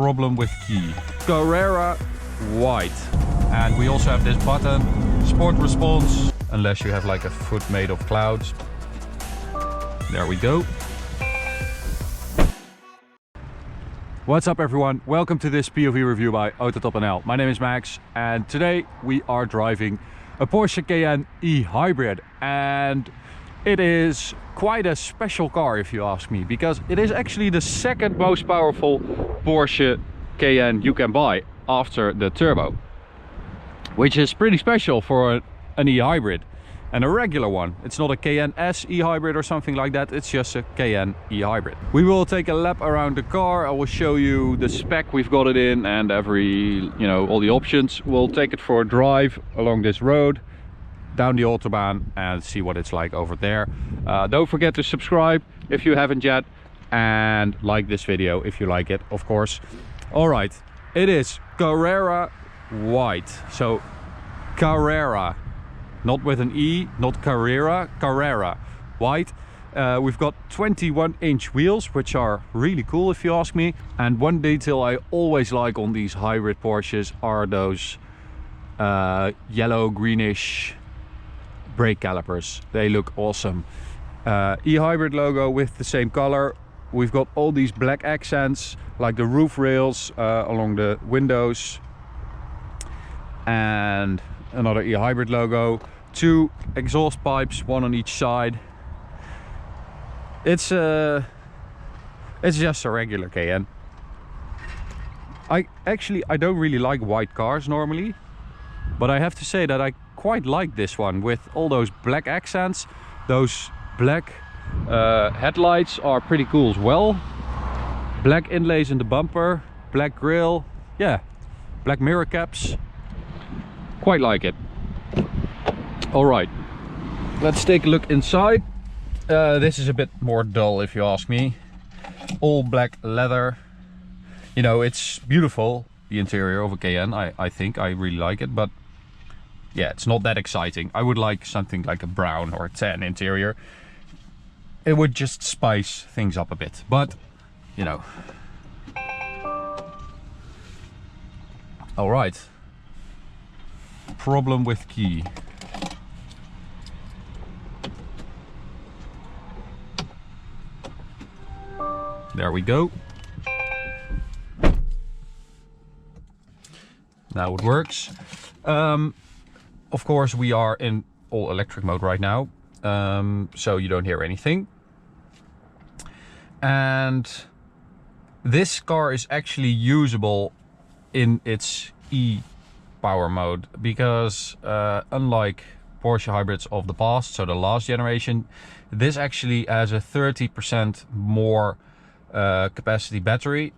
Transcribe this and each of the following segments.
problem with key. Carrera white. And we also have this button, sport response, unless you have like a foot made of clouds. There we go. What's up everyone? Welcome to this POV review by AutoTopNL. My name is Max and today we are driving a Porsche Cayenne e-hybrid, and it is quite a special car if you ask me, because it is actually the second most powerful Porsche Cayenne you can buy after the turbo, which is pretty special for an e-hybrid and a regular one. It's not a Cayenne S e-hybrid or something like that, it's just a Cayenne e-hybrid. We will take a lap around the car. I will show you the spec we've got it in and all the options. We'll take it for a drive along this road, down the AUTOBAHN, and see what it's like over there. Don't forget to subscribe if you haven't yet, and like this video if you like it, of course. All right, it is Carrera white, so Carrera. Not with an E, not Carrera, Carrera white. We've got 21-inch wheels, which are really cool if you ask me. And one detail I always like on these hybrid Porsches are those yellow greenish brake calipers. They look awesome. E-hybrid logo with the same color. We've got all these black accents like the roof rails along the windows, and another e-hybrid logo, two exhaust pipes, one on each side. It's just a regular Cayenne. I don't really like white cars normally, but I have to say that I quite like this one with all those black accents. Those black headlights are pretty cool as well. Black inlays in the bumper, black grille, yeah, black mirror caps. Quite like it. All right, let's take a look inside. This is a bit more dull if you ask me. All black leather. You know, it's beautiful, the interior of a Cayenne. I think I really like it, but yeah, it's not that exciting. I would like something like a brown or a tan interior. It would just spice things up a bit, but you know. All right. Problem with key. There we go. Now it works. Of course we are in all electric mode right now, so you don't hear anything. And this car is actually usable in its power mode, because unlike Porsche hybrids of the past, so the last generation, this actually has a 30% more capacity battery,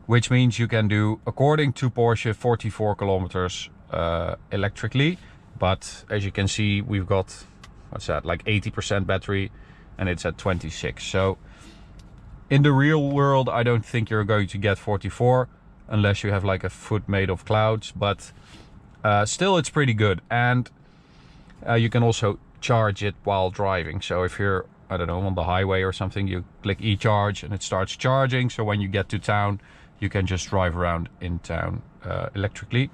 which means you can do, according to Porsche, 44 kilometers electrically. But as you can see, we've got, what's that, like 80% battery, and it's at 26. So in the real world, I don't think you're going to get 44 unless you have like a foot made of clouds, but still it's pretty good. And you can also charge it while driving. So if you're, I don't know, on the highway or something, you click e-charge and it starts charging. So when you get to town, you can just drive around in town electrically.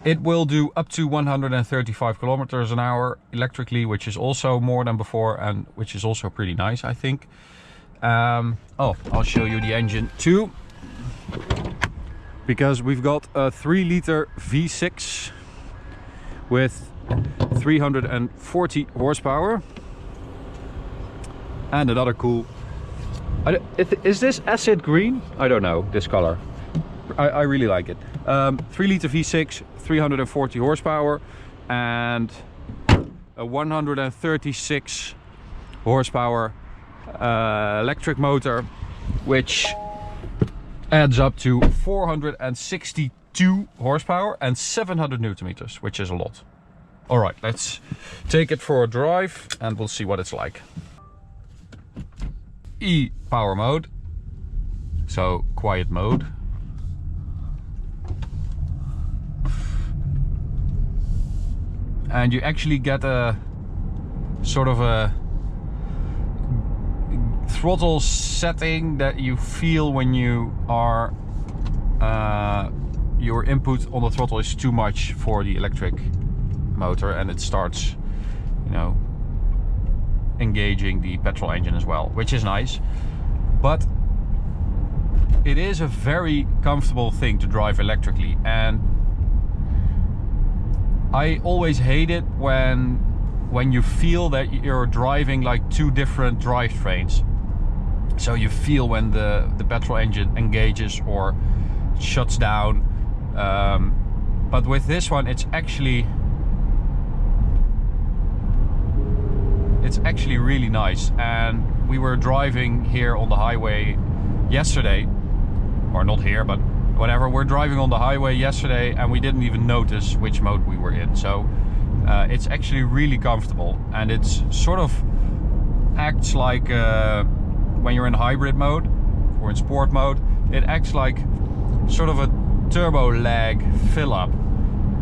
It will do up to 135 kilometers an hour electrically, which is also more than before, and which is also pretty nice, I think. Oh, I'll show you the engine too, because we've got a 3-liter V6 with 340 horsepower. And another cool, is this acid green? I don't know, this color. I really like it. 3-liter V6, 340 horsepower, and a 136 horsepower electric motor, which adds up to 462 horsepower and 700 newton meters, which is a lot. All right, let's take it for a drive and we'll see what it's like. E-power mode, so quiet mode. And you actually get a sort of a throttle setting that you feel when you are your input on the throttle is too much for the electric motor, and it starts, you know, engaging the petrol engine as well, which is nice. But it is a very comfortable thing to drive electrically, and I always hate it when you feel that you're driving like two different drivetrains. So you feel when the petrol engine engages or shuts down. But with this one, it's actually really nice. And we were driving here on the highway yesterday, or not here, but whatever. We're driving on the highway yesterday and we didn't even notice which mode we were in. So it's actually really comfortable, and it's sort of acts like when you're in hybrid mode or in sport mode, it acts like sort of a turbo lag fill up,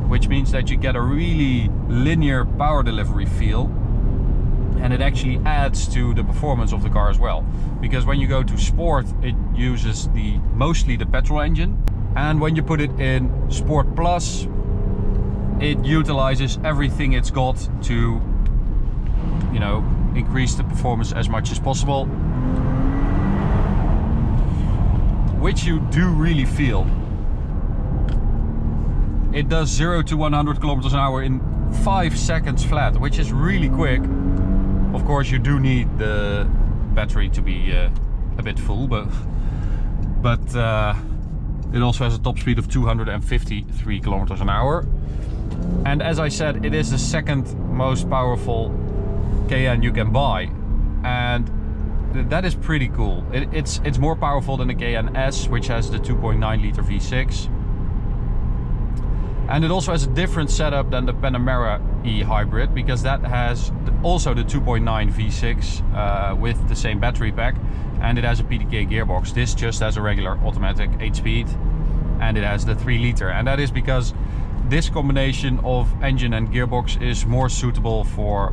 which means that you get a really linear power delivery feel, and it actually adds to the performance of the car as well. Because when you go to sport, it uses mostly the petrol engine, and when you put it in Sport Plus, it utilizes everything it's got to, you know, increase the performance as much as possible, which you do really feel. It does 0 to 100 kilometers an hour in 5 seconds flat, which is really quick. Of course, you do need the battery to be a bit full, but it also has a top speed of 253 kilometers an hour. And as I said, it is the second most powerful Cayenne you can buy, and that is pretty cool. It's more powerful than the Cayenne S, which has the 2.9 liter V6. And it also has a different setup than the Panamera e-hybrid, because that has also the 2.9 V6 with the same battery pack, and it has a PDK gearbox. This just has a regular automatic 8-speed, and it has the 3 liter. And that is because this combination of engine and gearbox is more suitable for,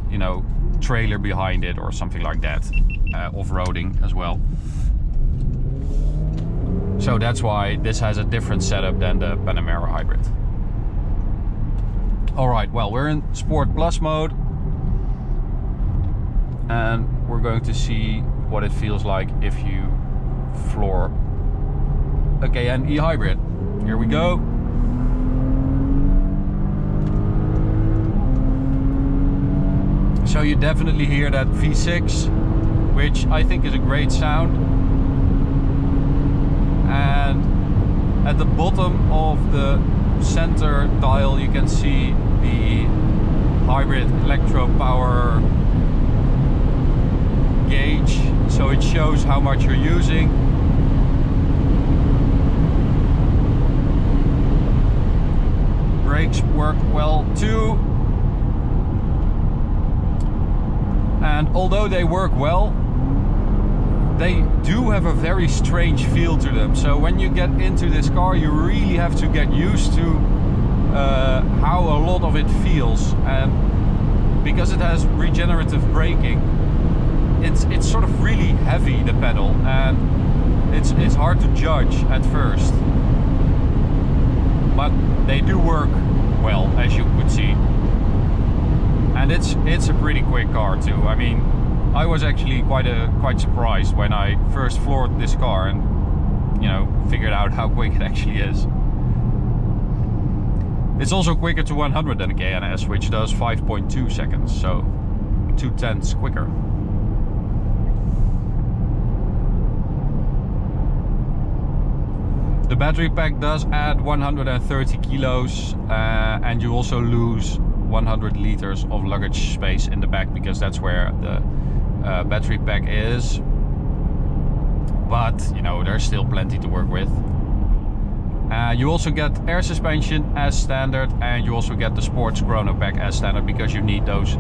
you know, trailer behind it or something like that, off-roading as well. So that's why this has a different setup than the Panamera hybrid. Alright, well, we're in Sport Plus mode, and we're going to see what it feels like if you floor a Cayenne e-hybrid. Here we go. So you definitely hear that V6, which I think is a great sound. And at the bottom of the center dial you can see the hybrid electro power gauge, so it shows how much you're using. Brakes work well too, and although they work well, they do have a very strange feel to them. So when you get into this car, you really have to get used to how a lot of it feels. And because it has regenerative braking, it's sort of really heavy, the pedal, and it's hard to judge at first. But they do work well, as you could see. And it's a pretty quick car too. I mean, I was actually quite surprised when I first floored this car and, you know, figured out how quick it actually is. It's also quicker to 100 than the Cayenne S, which does 5.2 seconds, so 0.2 quicker. The battery pack does add 130 kilos, and you also lose 100 liters of luggage space in the back, because that's where the battery pack is. But you know, there's still plenty to work with. You also get air suspension as standard, and you also get the sports chrono pack as standard, because you need those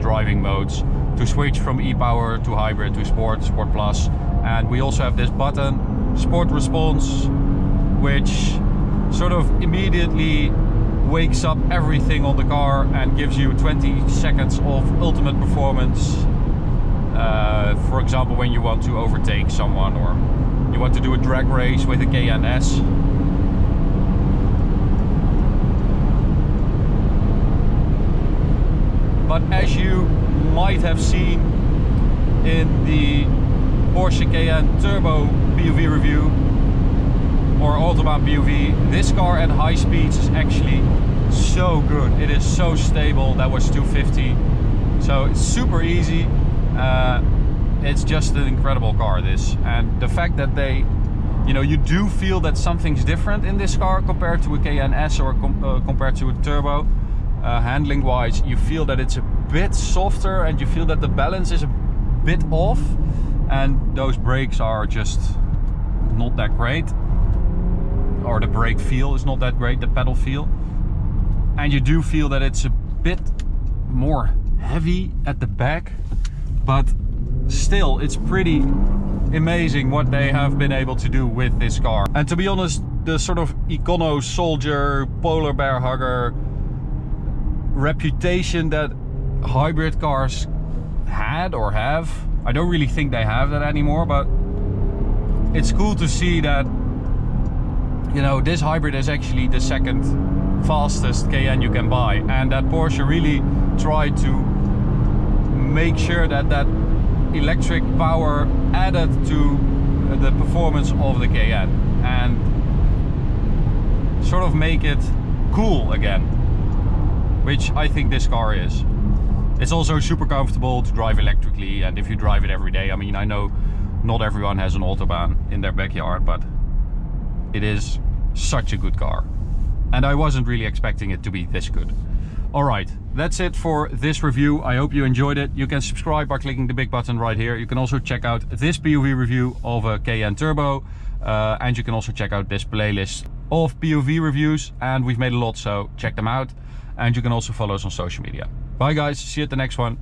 driving modes to switch from e-power to hybrid to sport plus. And we also have this button, sport response, which sort of immediately wakes up everything on the car and gives you 20 seconds of ultimate performance. For example, when you want to overtake someone, or you want to do a drag race with a Cayenne S. But as you might have seen in the Porsche Cayenne Turbo POV review, or Autobahn POV, this car at high speeds is actually so good. It is so stable. That was 250, so it's super easy. It's just an incredible car, this. And the fact that they, you know, you do feel that something's different in this car compared to a Cayenne S or compared to a turbo. Handling wise, you feel that it's a bit softer and you feel that the balance is a bit off, and those brakes are just not that great, or the brake feel is not that great, the pedal feel. And you do feel that it's a bit more heavy at the back, but still it's pretty amazing what they have been able to do with this car. And to be honest, the sort of econo soldier, polar bear hugger reputation that hybrid cars had or have, I don't really think they have that anymore, but it's cool to see that, you know, this hybrid is actually the second fastest Cayenne you can buy, and that Porsche really tried to make sure that that electric power added to the performance of the Cayenne and sort of make it cool again, which I think this car is. It's also super comfortable to drive electrically, and if you drive it every day, I mean, I know not everyone has an Autobahn in their backyard, but it is such a good car. And I wasn't really expecting it to be this good. Alright, that's it for this review. I hope you enjoyed it. You can subscribe by clicking the big button right here. You can also check out this POV review of a Cayenne Turbo. And you can also check out this playlist of POV reviews. And we've made a lot, so check them out. And you can also follow us on social media. Bye guys, see you at the next one.